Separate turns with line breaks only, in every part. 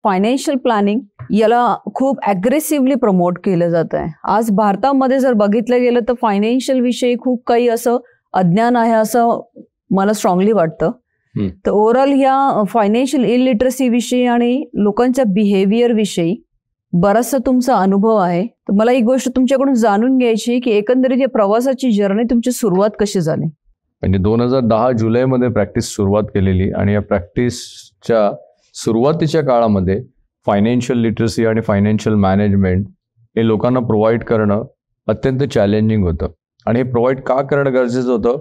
Financial planning याला खूप aggressively promote केलं जात आहे. आज भारतामध्ये जर बघितलं गेलं तर फायनान्शियल विषयी खूप काही असं अज्ञान आहे असं मला स्ट्रॉंगली वाटतं. तर ओव्हरऑल या फायनान्शियल इलिटरसी विषयी आणि लोकांच्या बिहेवियर विषयी बराचसा तुमचा अनुभव आहे. तर मला एक गोष्ट तुमच्याकडून जाणून घ्यायची की एकंदरीत या प्रवासाची जर्नी तुमची सुरुवात कशी झाली?
म्हणजे 2010 जुलैमध्ये प्रॅक्टिस सुरुवात केलेली आणि या प्रॅक्टिसच्या सुरुवातीच्या काळामध्ये फायनान्शियल लिटरसी आणि फायनान्शियल मॅनेजमेंट हे लोकांना प्रोव्हाइड करणं अत्यंत चॅलेंजिंग होतं. आणि हे प्रोव्हाइड का करणं गरजेचं होतं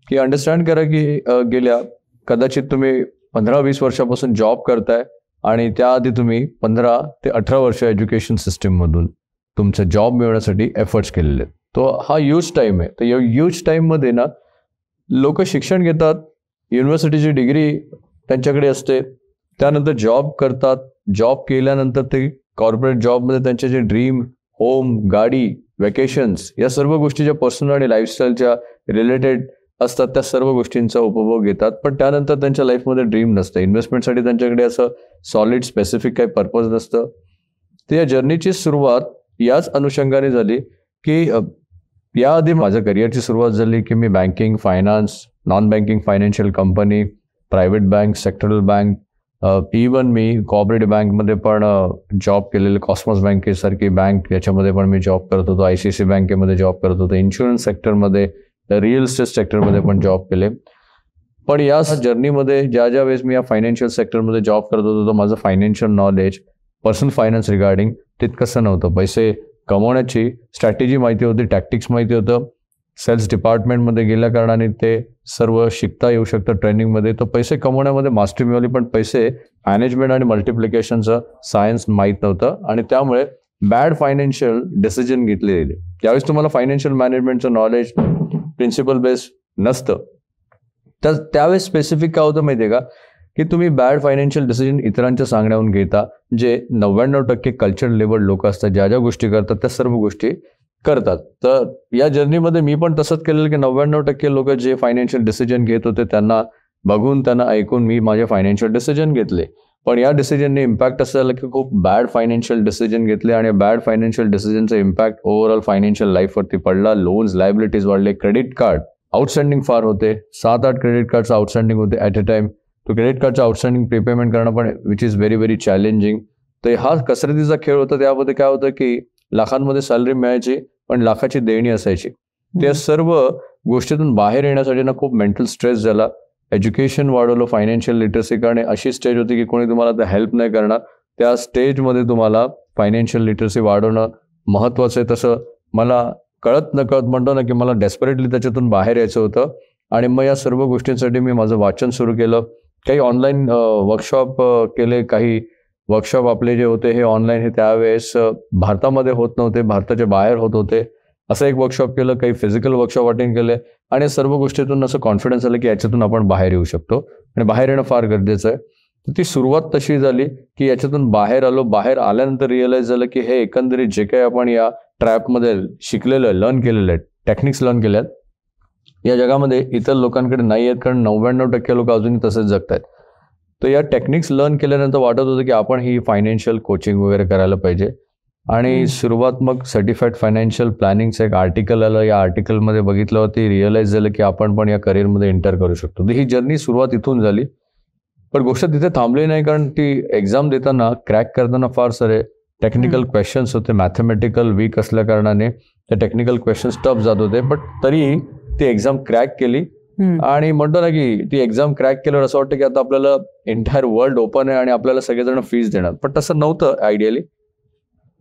की अंडरस्टँड करा की गेल्या कदाचित तुम्ही 15-20 वर्षापासून जॉब करताय आणि त्याआधी तुम्ही 15 ते 18 वर्ष एज्युकेशन सिस्टीममधून तुमचा जॉब मिळवण्यासाठी एफर्ट्स केलेले आहेत. तो हा ह्यूज टाईम आहे. तर या ह्यूज टाईममध्ये ना लोक शिक्षण घेतात, युनिव्हर्सिटीची डिग्री त्यांच्याकडे असते, त्यानंतर जॉब करतात. जॉब केल्यानंतर ते कॉर्पोरेट जॉबमध्ये त्यांचे जे ड्रीम, होम, गाडी, वेकेशन्स या सर्व गोष्टी ज्या पर्सनल आणि लाईफस्टाईलच्या रिलेटेड असतात त्या सर्व गोष्टींचा उपभोग घेतात. पण त्यानंतर त्यांच्या लाईफमध्ये ड्रीम नसतं, इन्व्हेस्टमेंटसाठी त्यांच्याकडे असं सॉलिड स्पेसिफिक काही पर्पज नसतं. तर या जर्नीची सुरुवात याच अनुषंगाने झाली की याआधी माझ्या करिअरची सुरुवात झाली की मी banking, finance, non banking financial company, private bank, sectoral bank, even मी कॉर्पोरेट बँकमध्ये पण जॉब केलेलं. कॉस्मॉस बँकेसारखी बँक याच्यामध्ये पण मी जॉब करत होतो. ICICI बँकेमध्ये जॉब करत होतो. इन्शुरन्स सेक्टरमध्ये, रिअल इस्टेट सेक्टरमध्ये पण जॉब केले. पण या जर्नीमध्ये ज्या वेळेस मी या फायनान्शियल सेक्टरमध्ये जॉब करत होतो तर माझं financial knowledge, personal finance regarding तितकंसं नव्हतं. पैसे कमवण्याची स्ट्रॅटेजी माहिती होती, टॅक्टिक्स माहिती होतं. सेल्स डिपार्टमेंटमध्ये गेल्या कारणाने ते सर्व शिकता येऊ शकतं ट्रेनिंगमध्ये. तर पैसे कमवण्यामध्ये मास्टरी मिळवली, पण पैसे मॅनेजमेंट आणि मल्टिप्लिकेशनचं सायन्स माहीत नव्हतं आणि त्यामुळे बॅड फायनान्शियल डिसिजन घेतले गेले. त्यावेळेस तुम्हाला फायनान्शियल मॅनेजमेंटचं नॉलेज प्रिन्सिपल बेस नसतं. तर त्यावेळेस स्पेसिफिक काय होतं माहिती आहे का की तुम्ही बॅड फायनान्शियल डिसिजन इतरांच्या सांगण्याहून घेता, जे 99% कल्चर लेवल लोक असतात, ज्या गोष्टी करतात त्या सर्व गोष्टी करतात. तर या जर्नीमध्ये मी पण तसंच केलेलं की 99% लोक जे फायनान्शियल डिसिजन घेत होते त्यांना बघून, त्यांना ऐकून मी माझे फायनान्शियल डिसिजन घेतले. पण या डिसिजनने इम्पॅक्ट असं झालं की खूप बॅड फायनान्शियल डिसिजन घेतले आणि बॅड फायनान्शियल डिसिजनचा इम्पॅक्ट ओव्हरऑल फायनान्शियल लाईफवरती पडला. लोन्स, लायबिलिटीज वाढले, क्रेडिट कार्ड आउटस्टँडिंग फार होते. 7-8 क्रेडिट कार्डचं आउटस्टँडिंग होते ॲट अ टाइम. तो क्रेडिट कार्डचं आउटस्टँडिंग प्रीपेमेंट करणं पण which is very very challenging. तर हा कसरतीचा खेळ होता. त्यामध्ये काय होतं की लाखांमध्ये सॅलरी मिळायची पण लाखाची देणी असायची. त्या सर्व गोष्टीतून बाहेर येण्यासाठी ना खूप मेंटल स्ट्रेस झाला. एज्युकेशन वाढवलं, फायनान्शियल लिटरसी करणे अशी स्टेज होती की कोणी तुम्हाला हेल्प नाही करणार. त्या स्टेजमध्ये तुम्हाला फायनान्शियल लिटरसी वाढवणं महत्त्वाचं आहे. तसं मला कळत नकळत म्हणतो ना की मला डेस्परेटली त्याच्यातून बाहेर यायचं होतं. आणि मग या सर्व गोष्टींसाठी मी माझं वाचन सुरू केलं. काही ऑनलाईन वर्कशॉप केले. काही वर्कशॉप आपले जे होते हे ऑनलाईन, हे त्यावेळेस भारतामध्ये होत नव्हते, भारताच्या बाहेर होत होते. असं एक वर्कशॉप केलं. काही फिजिकल वर्कशॉप अटेंड केले आणि सर्व गोष्टीतून असं कॉन्फिडन्स आलं की याच्यातून आपण बाहेर येऊ शकतो आणि बाहेर येणं फार गरजेचं आहे. तर ती सुरुवात तशी झाली की याच्यातून बाहेर आलो. बाहेर आल्यानंतर रिअलाइज झालं की हे एकंदरीत जे काही आपण या ट्रॅपमध्ये शिकलेलं, लर्न केलेलं आहे, टेक्निक्स लर्न केल्यात, या जगामध्ये इतर लोकांकडे नाही आहेत. कारण 99% लोक अजूनही तसंच जगतात. तर या टेक्निक्स लर्न केल्यानंतर वाटत होतं की आपण ही फायनान्शियल कोचिंग वगैरे करायला पाहिजे. आणि सुरुवात मग सर्टिफाईड फायनान्शियल प्लॅनिंगचं एक आर्टिकल आलं. या आर्टिकलमध्ये बघितलं होती, रिअलाइज झालं की आपण पण या करिअरमध्ये एंटर करू शकतो. तर ही जर्नी सुरुवात इथून झाली. पण गोष्ट तिथे थांबली नाही, कारण ती एक्झाम देताना, क्रॅक करताना फार सारे टेक्निकल क्वेश्चन्स होते. मॅथमॅटिकल वीक असल्या कारणाने त्या टेक्निकल क्वेश्चन्स टफ जात होते. पण तरी ती एक्झाम क्रॅक केली आणि म्हणतो ना की ती एक्झाम क्रॅक केल्यावर असं वाटतं की आता आपल्याला एंटायर वर्ल्ड ओपन आहे आणि आपल्याला सगळेजण फीज देणार. पण तसं नव्हतं आयडियली.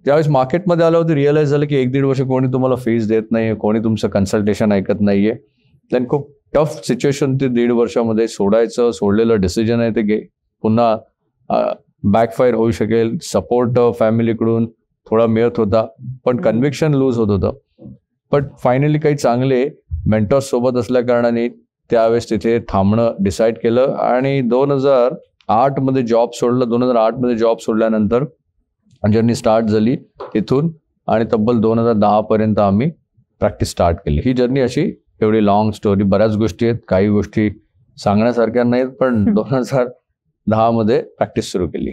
ज्यावेळेस मार्केटमध्ये आलं होतं रिअलाइज झालं की 1-1.5 वर्ष कोणी तुम्हाला फीज देत नाहीये, कोणी तुमचं कन्सल्टेशन ऐकत नाहीये. देन खूप टफ सिच्युएशन ते 1.5 वर्षामध्ये सोडायचं. सोडलेलं डिसिजन आहे ते पुन्हा बॅकफायर होऊ शकेल. सपोर्ट फॅमिलीकडून थोडा मिळत होता पण कन्व्हिक्शन लूज होत होतं. पण फायनली काही चांगले मेंटॉर्स सोबत असल्या कारणाने त्यावेळेस तिथे थांबणं डिसाईड केलं आणि 2008 मध्ये जॉब सोडलं. 2008 मध्ये जॉब सोडल्यानंतर जर्नी स्टार्ट झाली तिथून आणि तब्बल 2010 पर्यंत आम्ही प्रॅक्टिस स्टार्ट केली. ही जर्नी अशी एवढी लॉंग स्टोरी, बऱ्याच गोष्टी आहेत, काही गोष्टी सांगण्यासारख्या नाहीत, पण 2010 मध्ये प्रॅक्टिस सुरू केली.